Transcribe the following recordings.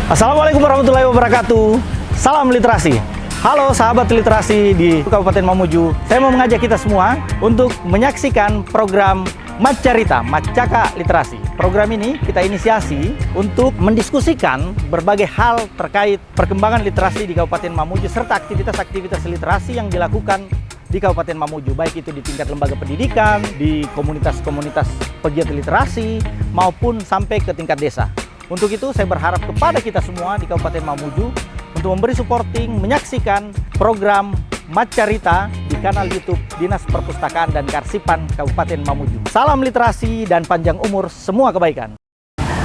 Assalamualaikum warahmatullahi wabarakatuh. Salam literasi. Halo sahabat literasi di Kabupaten Mamuju. Saya mau mengajak kita semua untuk menyaksikan program Macarita, Macaka Literasi. Program ini kita inisiasi untuk mendiskusikan berbagai hal terkait perkembangan literasi di Kabupaten Mamuju serta aktivitas-aktivitas literasi yang dilakukan di Kabupaten Mamuju, baik itu di tingkat lembaga pendidikan, di komunitas-komunitas pegiat literasi, maupun sampai ke tingkat desa. Untuk itu saya berharap kepada kita semua di Kabupaten Mamuju untuk memberi supporting, menyaksikan program Macarita di kanal YouTube Dinas Perpustakaan dan Kearsipan Kabupaten Mamuju. Salam literasi dan panjang umur, semua kebaikan.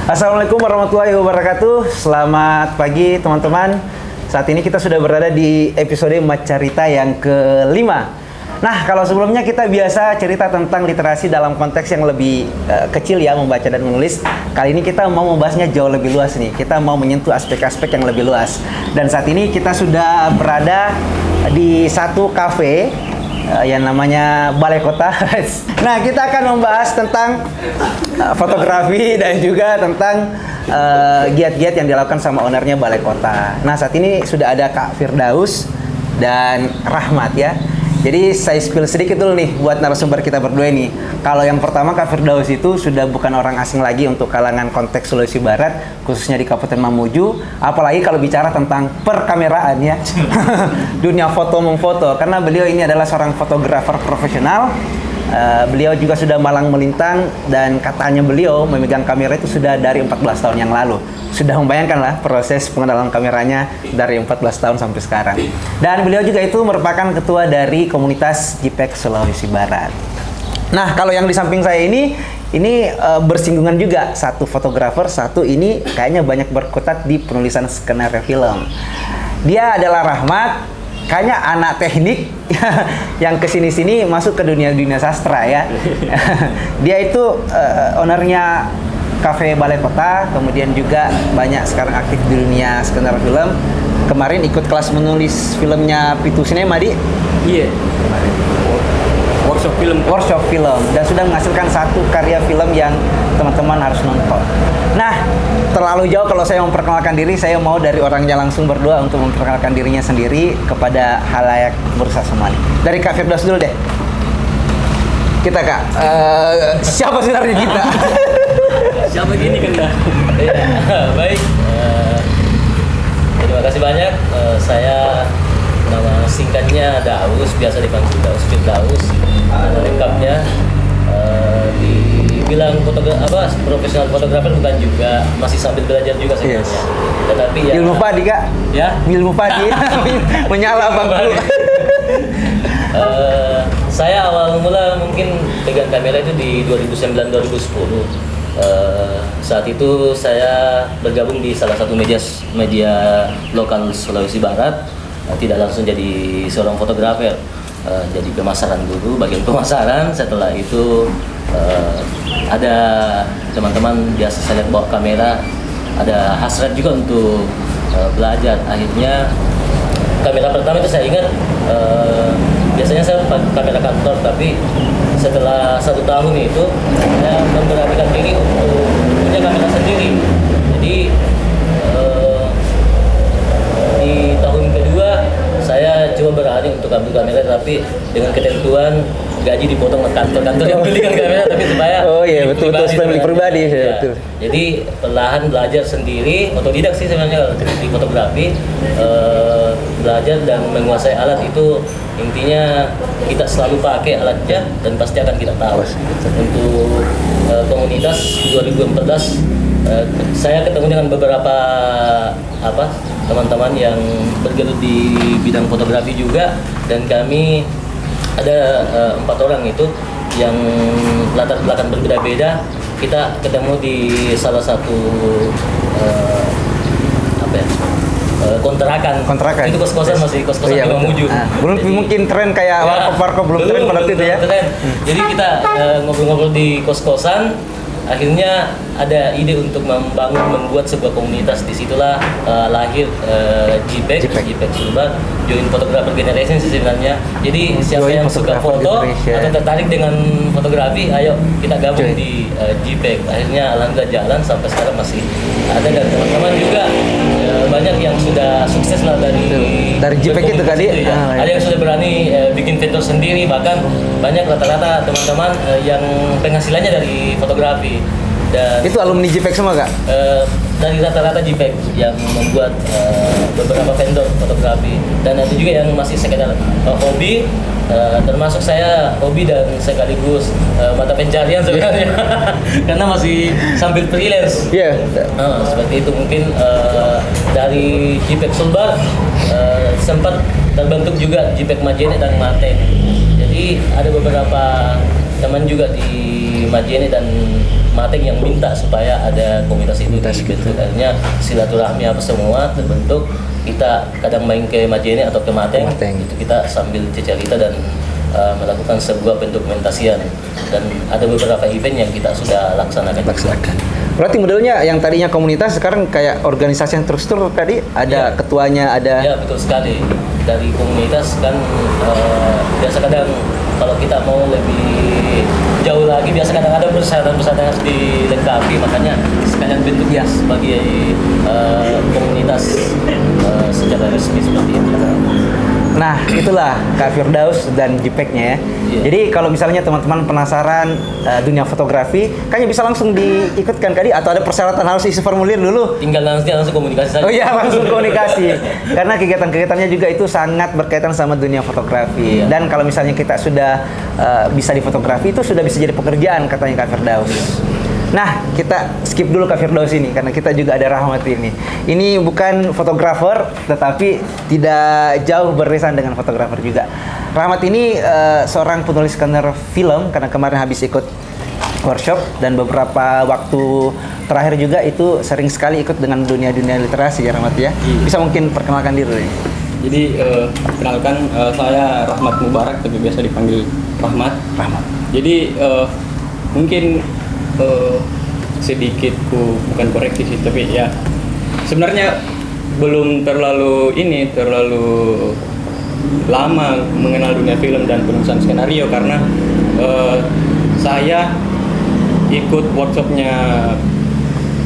Assalamualaikum warahmatullahi wabarakatuh. Selamat pagi teman-teman. Saat ini kita sudah berada di episode Macarita yang kelima. Nah, kalau sebelumnya kita biasa cerita tentang literasi dalam konteks yang lebih kecil ya, membaca dan menulis. Kali ini kita mau membahasnya jauh lebih luas nih. Kita mau menyentuh aspek-aspek yang lebih luas. Dan saat ini kita sudah berada di satu kafe yang namanya Balai Kota. Nah, kita akan membahas tentang fotografi dan juga tentang giat-giat yang dilakukan sama ownernya Balai Kota. Nah, saat ini sudah ada Kak Firdaus dan Rahmat ya. Jadi saya spill sedikit dulu nih buat narasumber kita berdua ini. Kalau yang pertama Kak Firdaus itu sudah bukan orang asing lagi untuk kalangan konteks Sulawesi Barat, khususnya di Kabupaten Mamuju. Apalagi kalau bicara tentang perkameraan ya, dunia foto memfoto. Karena beliau ini adalah seorang fotografer profesional. Beliau juga sudah malang melintang dan katanya beliau memegang kamera itu sudah dari 14 tahun yang lalu. Sudah membayangkan lah proses pengenalan kameranya dari 14 tahun sampai sekarang. Dan beliau juga itu merupakan ketua dari komunitas JPEG Sulawesi Barat. Nah, kalau yang di samping saya ini bersinggungan juga. Satu fotografer, satu ini kayaknya banyak berkutat di penulisan skenario film. Dia adalah Rahmat. Kayaknya anak teknik yang kesini-sini masuk ke dunia sastra ya. Dia itu ownernya Cafe Balai Kota, kemudian juga banyak sekarang aktif di dunia skenario film. Kemarin ikut kelas menulis filmnya Pitu Sinema di? Iya. Workshop film dan sudah menghasilkan satu karya film yang teman-teman harus nonton. Nah, terlalu jauh kalau saya memperkenalkan diri, saya mau dari orangnya langsung berdua untuk memperkenalkan dirinya sendiri kepada halayak bursa semua. Dari Kak Firdaus dulu deh. Kita Kak, siapa sebenarnya kita? Siapa gini kan dah? Baik. Terima kasih banyak. Saya nama singkatnya Daus, biasa dipanggil Daus Firdaus. Nama lengkapnya dibilang profesional fotografer bukan juga, masih sambil belajar juga sebenarnya. Yes. Tetapi ya ilmu padi Kak. Ya, ilmu padi. Menyala bangku. Saya awal mula mungkin pegang kamera itu di 2009-2010. Saat itu saya bergabung di salah satu media lokal Sulawesi Barat. Tidak langsung jadi seorang fotografer, jadi pemasaran dulu, bagian pemasaran. Setelah itu ada teman-teman biasa saya lihat bawa kamera, ada hasrat juga untuk belajar. Akhirnya kamera pertama itu saya ingat biasanya saya pakai kamera kantor, tapi setelah 1 tahun itu saya memberanikan diri untuk punya kamera sendiri. Jadi di tahun kedua saya coba berani untuk ambil kamera, tapi dengan ketentuan gaji dipotong oleh kantor yang belikan kamera, tapi supaya betul milik pribadi ya. Betul. Jadi perlahan belajar sendiri, otodidak sih sebenarnya di fotografi, belajar dan menguasai alat itu intinya kita selalu pakai alatnya dan pasti akan kita tahu. Untuk komunitas 2014 saya ketemu dengan beberapa teman-teman yang bergelut di bidang fotografi juga, dan kami ada 4 orang itu yang latar belakang berbeda-beda. Kita ketemu di salah satu kontrakan. Itu kos-kosan, masih kos-kosan di Mamuju. Belum mungkin tren kayak warkop belum tren pada itu ya. Jadi kita ngobrol-ngobrol di kos-kosan. akhirnya ada ide untuk membuat sebuah komunitas. Disitulah lahir JPEG Sulbar, Joint Photographer Generation sih sebenarnya. Jadi siapa Joint yang suka Photographer foto Generation. atau tertarik dengan fotografi, ayo kita gabung Joint. di JPEG. Akhirnya alhamdulillah jalan sampai sekarang masih ada, dan teman-teman juga banyak yang sudah sukses lah dari JPEG itu tadi. ya. Ada yang sudah berani bikin vendor sendiri, bahkan banyak rata-rata teman-teman yang penghasilannya dari fotografi. Dan Itu alumni JPEG semua Kak? dari rata-rata JPEG yang membuat beberapa vendor fotografi, dan ada juga yang masih sekedar hobi, termasuk saya hobi dan sekaligus mata pencarian sebenarnya karena masih sambil freelance. Iya. Seperti itu mungkin dari JPEG Sulbar sempat terbentuk juga JPEG Majene dan Mate. Jadi ada beberapa teman juga di Majene dan Mateng yang minta supaya ada komunitas itu dibentuk. Akhirnya silaturahmi apa semua terbentuk. Kita kadang main ke Majene atau ke Mateng. Itu kita sambil cerita dan melakukan sebuah pendokumentasian, dan ada beberapa event yang kita sudah laksanakan. Berarti modelnya yang tadinya komunitas sekarang kayak organisasi yang terstruktur tadi, ada ketuanya, ada. Ya, betul sekali. Dari komunitas kan biasa kadang kalau kita mau lebih jauh lagi, biasa kadang ada persyaratan-persyaratan yang harus dilengkapi, makanya sekalian bentuk ya sebagai komunitas secara resmi seperti itu. Nah, itulah Kak Firdaus dan JPEG-nya ya. Iya. Jadi kalau misalnya teman-teman penasaran dunia fotografi, kayaknya bisa langsung diikutkan kali, atau ada persyaratan harus isi formulir dulu? Tinggal langsung komunikasi saja. Oh iya, langsung komunikasi. Karena kegiatan-kegiatannya juga itu sangat berkaitan sama dunia fotografi. Iya. Dan kalau misalnya kita sudah bisa di fotografi, itu sudah bisa jadi pekerjaan katanya Kak Firdaus. Nah, kita skip dulu Kak Firdaus ini karena kita juga ada Rahmat ini. Ini bukan fotografer, tetapi tidak jauh beririsan dengan fotografer juga. Rahmat ini seorang penulis skenario film karena kemarin habis ikut workshop, dan beberapa waktu terakhir juga itu sering sekali ikut dengan dunia-dunia literasi ya Rahmat ya. Bisa mungkin perkenalkan diri dulu. Jadi kenalkan, saya Rahmat Mubarak, tapi biasa dipanggil Rahmat. Jadi mungkin sedikit bukan koreksi sih, tapi ya sebenarnya belum terlalu lama mengenal dunia film dan penulisan skenario, karena saya ikut workshopnya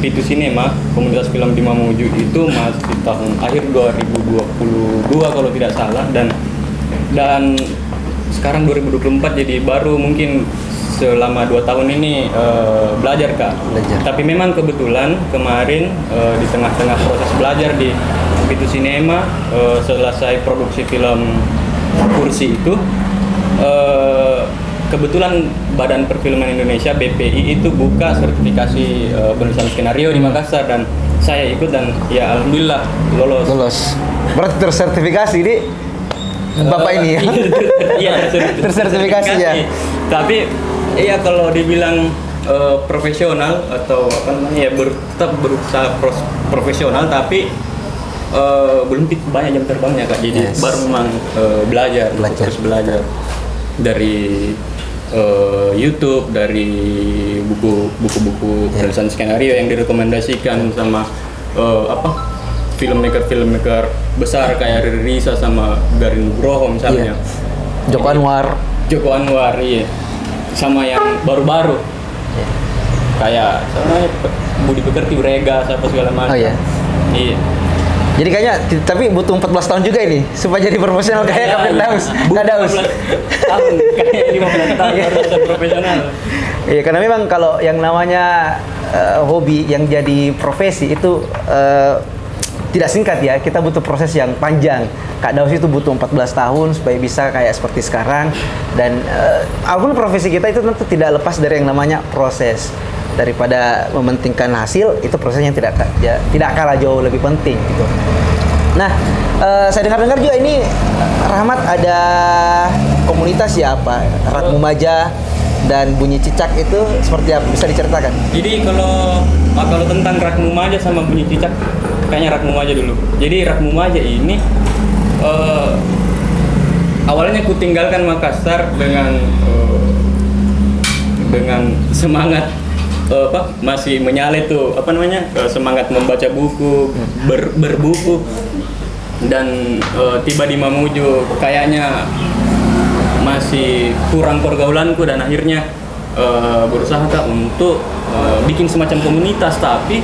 Pitu Cinema, komunitas film di Mamuju itu masih tahun akhir 2022 kalau tidak salah, dan sekarang 2024, jadi baru mungkin selama 2 tahun ini belajar Kak. Tapi memang kebetulan kemarin di tengah-tengah proses belajar di Pitu Cinema, selesai produksi film Kursi itu, kebetulan Badan Perfilman Indonesia BPI itu buka sertifikasi penulisan skenario di Makassar, dan saya ikut dan ya alhamdulillah lolos. Berarti tersertifikasi di Bapak ini ya? Iya, tersertifikasi ya. Tapi iya, kalau dibilang profesional atau apa namanya ya, tetap berusaha profesional, tapi belum banyak jam terbangnya Kak. Jadi baru memang belajar, terus belajar dari YouTube, dari buku-buku penulisan skenario yang direkomendasikan sama filmmaker besar kayak Riri Risa sama Garin Nugroho misalnya. Joko Anwar, iya. Sama yang baru-baru. Kayak soalnya Budi Pekerti, Urega, apa segala macam. Oh iya. Iya. Jadi kayaknya tapi butuh 14 tahun juga ini supaya jadi profesional kayak Kak Firdaus. Daus. Tahun kayak 15 tahun baru bisa profesional. Iya, karena memang kalau yang namanya hobi yang jadi profesi itu tidak singkat ya. Kita butuh proses yang panjang. Kak Daus itu butuh 14 tahun supaya bisa kayak seperti sekarang, dan apapun profesi kita itu tentu tidak lepas dari yang namanya proses. Daripada mementingkan hasil, itu prosesnya tidak kalah jauh lebih penting gitu. Nah, saya dengar-dengar juga ini Rahmat ada komunitas ya, apa? Rakmu Maja dan Bunyi Cicak itu seperti apa? Bisa diceritakan? Jadi kalau tentang Rakmu Maja sama Bunyi Cicak, kayaknya Rakmu Maja dulu. Jadi Rakmu Maja ini awalnya ku tinggalkan Makassar dengan semangat masih menyala tuh semangat membaca buku, berbuku, dan tiba di Mamuju kayaknya masih kurang pergaulanku, dan akhirnya berusaha Kak untuk bikin semacam komunitas, tapi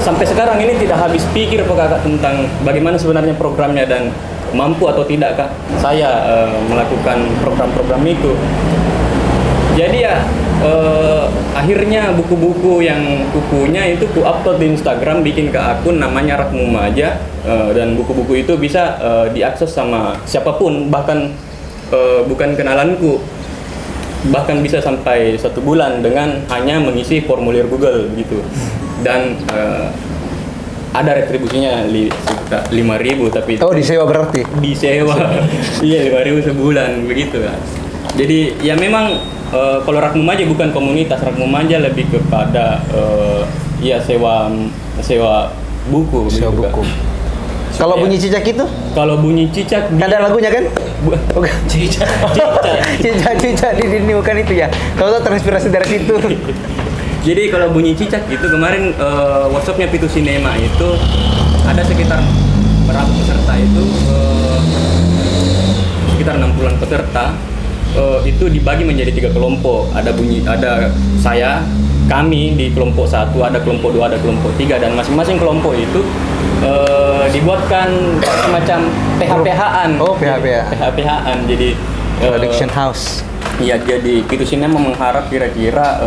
sampai sekarang ini tidak habis pikir Kakak tentang bagaimana sebenarnya programnya dan mampu atau tidak Kak saya melakukan program-program itu. Jadi ya akhirnya buku-buku yang kupunya itu ku upload di Instagram, bikin ke akun namanya Rak Mumaja, dan buku-buku itu bisa diakses sama siapapun, bahkan bukan kenalanku, bahkan bisa sampai 1 bulan dengan hanya mengisi formulir Google gitu. Dan ada retribusinya 5.000, tapi disewa berarti? Disewa. Iya, 5.000 sebulan begitu kan. Jadi ya memang kalau Rak Mumaja bukan komunitas, Rak Mumaja lebih kepada ya sewa buku. Sewa gitu, buku. Kan. Kalau Ya. Bunyi Cicak itu? Kalau Bunyi Cicak Ada lagunya kan? Bukan. Cicak. Cicak ini bukan itu ya. Kalau tahu terinspirasi dari situ. Jadi kalau Bunyi Cicak itu kemarin workshopnya Pitu Cinema itu ada sekitar berapa peserta itu, sekitar 60-an peserta. Itu dibagi menjadi 3 kelompok. Ada saya, kami di kelompok 1, ada kelompok 2, ada kelompok 3, dan masing-masing kelompok itu dibuatkan semacam PH-PH-an. Oh, PH-PH. PH-PH-an. Jadi Production house. Iya, jadi Pitu Cinema mengharap kira-kira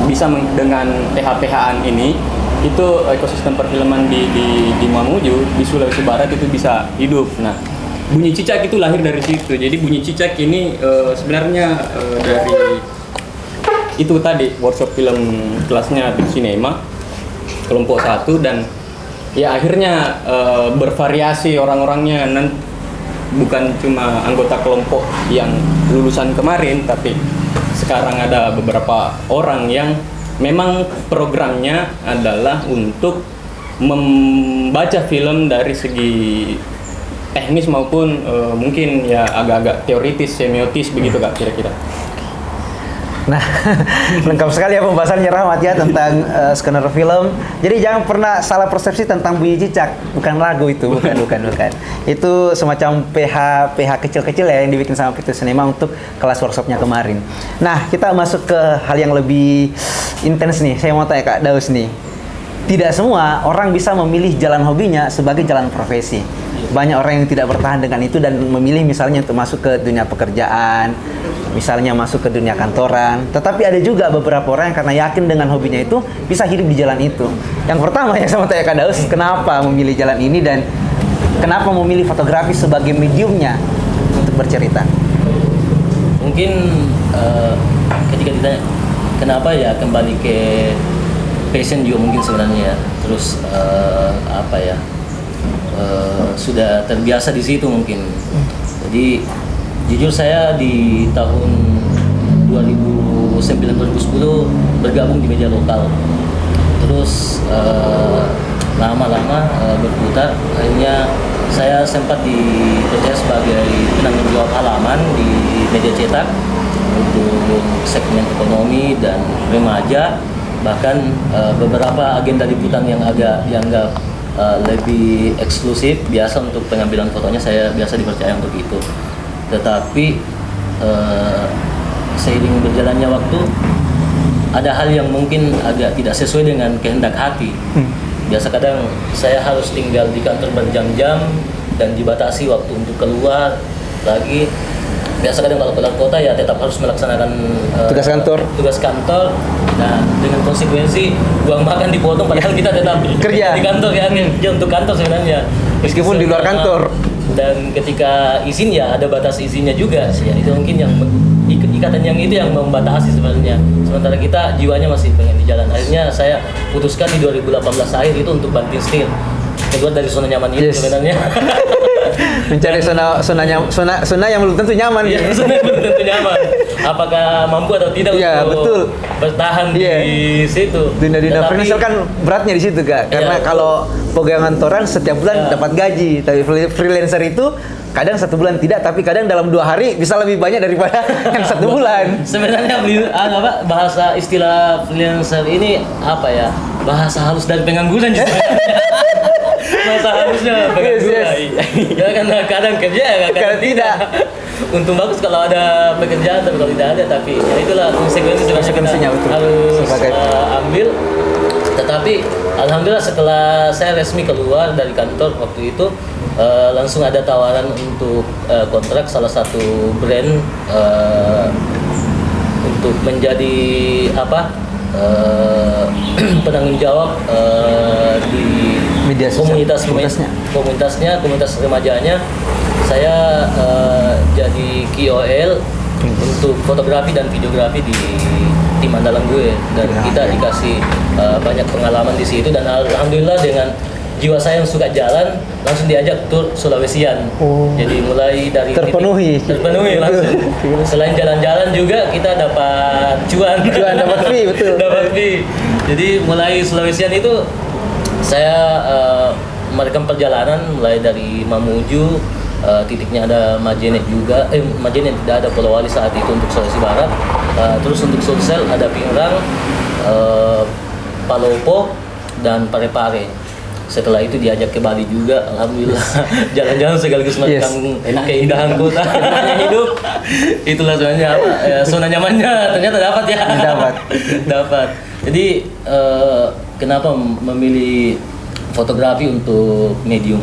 bisa dengan PH-PH-an ini itu ekosistem perfilman di Mamuju, di Sulawesi Barat itu bisa hidup. Nah, Bunyi Cicak itu lahir dari situ. Jadi Bunyi Cicak ini sebenarnya dari itu tadi workshop film kelasnya Pitu Cinema kelompok 1, dan ya akhirnya bervariasi orang-orangnya, bukan cuma anggota kelompok yang lulusan kemarin, tapi sekarang ada beberapa orang yang memang programnya adalah untuk membaca film dari segi teknis maupun mungkin ya agak-agak teoritis, semiotis begitu Kak kira-kira. Nah, lengkap sekali ya pembahasannya Rahmat ya tentang skenario film. Jadi jangan pernah salah persepsi tentang Bunyi Cicak. Bukan lagu itu, bukan. Itu semacam PH kecil-kecil ya yang dibikin sama Pitu Cinema untuk kelas workshopnya kemarin. Nah, kita masuk ke hal yang lebih intens nih. Saya mau tanya Kak Daus nih. Tidak semua orang bisa memilih jalan hobinya sebagai jalan profesi. Banyak orang yang tidak bertahan dengan itu dan memilih misalnya untuk masuk ke dunia pekerjaan, misalnya masuk ke dunia kantoran. Tetapi ada juga beberapa orang yang karena yakin dengan hobinya itu bisa hidup di jalan itu. Yang pertama yang saya mau tanya Kak Daus, kenapa memilih jalan ini dan kenapa memilih fotografi sebagai mediumnya untuk bercerita? Mungkin ketika ditanya kenapa, ya kembali ke passion juga mungkin sebenarnya. Terus sudah terbiasa di situ mungkin. Jadi jujur saya di tahun 2009-2010 bergabung di media lokal. Terus lama-lama berputar, akhirnya saya sempat dipercaya sebagai penanggung jawab halaman di media cetak untuk segmen ekonomi dan remaja, bahkan beberapa agenda liputan yang agak dianggap lebih eksklusif, biasa untuk pengambilan fotonya saya biasa dipercaya untuk itu. Tetapi seiring berjalannya waktu, ada hal yang mungkin agak tidak sesuai dengan kehendak hati. Biasa kadang saya harus tinggal di kantor berjam-jam dan dibatasi waktu untuk keluar lagi. Biasa kadang kalau keluar kota ya tetap harus melaksanakan tugas kantor. Nah, dengan konsekuensi uang makan dipotong padahal kita tetap Kerja di kantor ya, kerja untuk kantor sebenarnya. Meskipun di luar kantor. Dan ketika izin ya ada batas izinnya juga. Ya, itu mungkin yang ikatan yang itu yang membatasi sebenarnya. Sementara kita jiwanya masih pengen di jalan. Akhirnya saya putuskan di 2018 akhir itu untuk banting setir, keluar dari zona nyaman itu sebenarnya. Mencari zona yang belum tentu nyaman. Iya, zona yang belum tentu nyaman. Apakah mampu atau tidak untuk bertahan di situ. Dunia freelancer kan beratnya di situ Kak. Karena kalau pegawai kantoran setiap bulan dapat gaji, tapi freelancer itu kadang 1 bulan tidak, tapi kadang dalam 2 hari bisa lebih banyak daripada yang 1 bulan. Sebenarnya bahasa istilah freelancer ini apa ya? Bahasa halus dari pengangguran justru. Bahasa halusnya pengangguran. Ya karena kadang kerja, kadang tidak. Untung bagus kalau ada pekerjaan, tapi kalau tidak ada, tapi ya itulah konsekuensinya kita harus ambil. Tetapi alhamdulillah setelah saya resmi keluar dari kantor waktu itu, langsung ada tawaran untuk kontrak salah satu brand untuk menjadi penanggung jawab di media sosial, komunitas remajanya. Saya jadi KOL untuk fotografi dan videografi di tim andalan gue, dan kita dikasih banyak pengalaman di situ, dan alhamdulillah dengan jiwa saya yang suka jalan langsung diajak tur Sulawesian. Jadi mulai dari terpenuhi langsung. Selain jalan-jalan juga kita dapat cuan dapat fee, betul. Dapat fee. Jadi mulai Sulawesian itu saya merekam perjalanan mulai dari Mamuju, titiknya ada Majene juga, Majene tidak ada, Polowali saat itu untuk Sulawesi Barat. Terus untuk Sulsel ada Pingrang, Palopo dan Parepare. Setelah itu diajak ke Bali juga, alhamdulillah. Jalan-jalan sekaligus merekam keindahan kota, hidup. Itulah sebenarnya zona nyamannya, ternyata dapat ya. Dapat. Jadi kenapa memilih fotografi untuk medium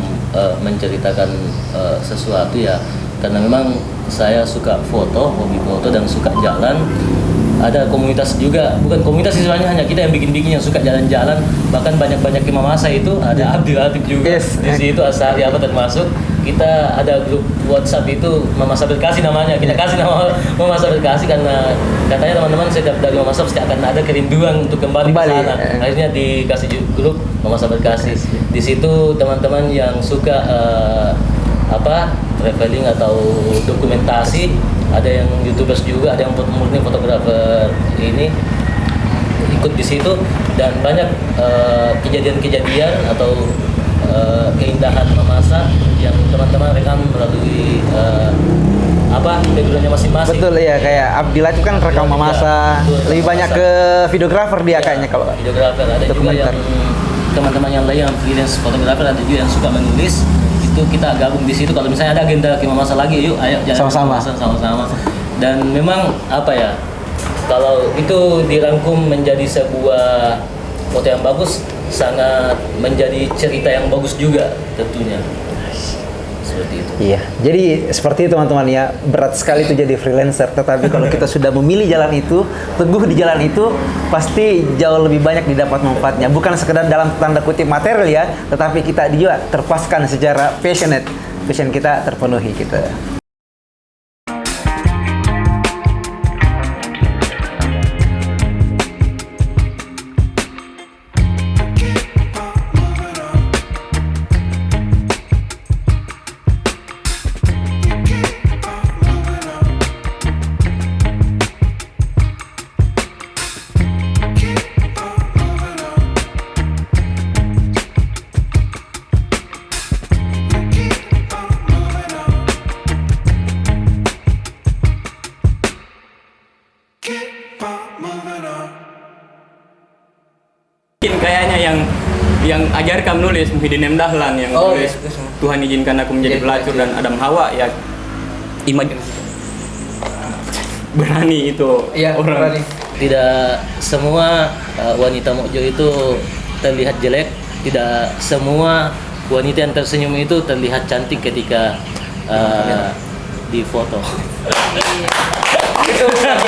menceritakan sesuatu ya? Karena memang saya suka foto, hobi foto dan suka jalan. Ada komunitas juga, bukan komunitas sih sebenarnya, hanya kita yang bikin-bikin yang suka jalan-jalan. Bahkan banyak-banyak di Mamasa itu ada Abdul Latif juga. Di situ Asari termasuk. Kita ada grup WhatsApp itu Mamasa Berkasih namanya. Kita kasih nama Mamasa Berkasih karena katanya teman-teman setiap dari Mamasa pasti akan ada kerinduan untuk kembali ke sana. Akhirnya dikasih grup Mamasa Berkasih. Di situ teman-teman yang suka traveling atau dokumentasi, ada yang YouTubers juga, ada yang murni fotografer ini ikut di situ, dan banyak kejadian-kejadian atau keindahan Mamasa yang teman-teman rekam melalui backgroundnya masing-masing. Betul ya, kayak Abdillah itu kan rekam Mamasa, lebih banyak ke videografer dia kayaknya kalau videografer. Ada juga yang teman-teman yang lain yang freelance fotografer, ada juga yang suka menulis. Itu kita gabung di situ. Kalau misalnya ada agenda ke Mamasa lagi, yuk ayo jalan sama-sama. Dan memang kalau itu dirangkum menjadi sebuah foto yang bagus, sangat menjadi cerita yang bagus juga tentunya. Seperti itu. Iya, jadi seperti itu teman-teman ya, berat sekali itu jadi freelancer. Tetapi kalau kita sudah memilih jalan itu, teguh di jalan itu, pasti jauh lebih banyak didapat manfaatnya. Bukan sekedar dalam tanda kutip material ya, tetapi kita juga terpuaskan secara passionate. Passion kita terpenuhi kita. Kayaknya yang ajarkan menulis Muhyiddin M. Dahlan yang menulis Tuhan izinkan aku menjadi pelacur dan Adam Hawa ya, berani itu orang. Berani. Tidak semua wanita Mokjo itu terlihat jelek, tidak semua wanita yang tersenyum itu terlihat cantik ketika di foto.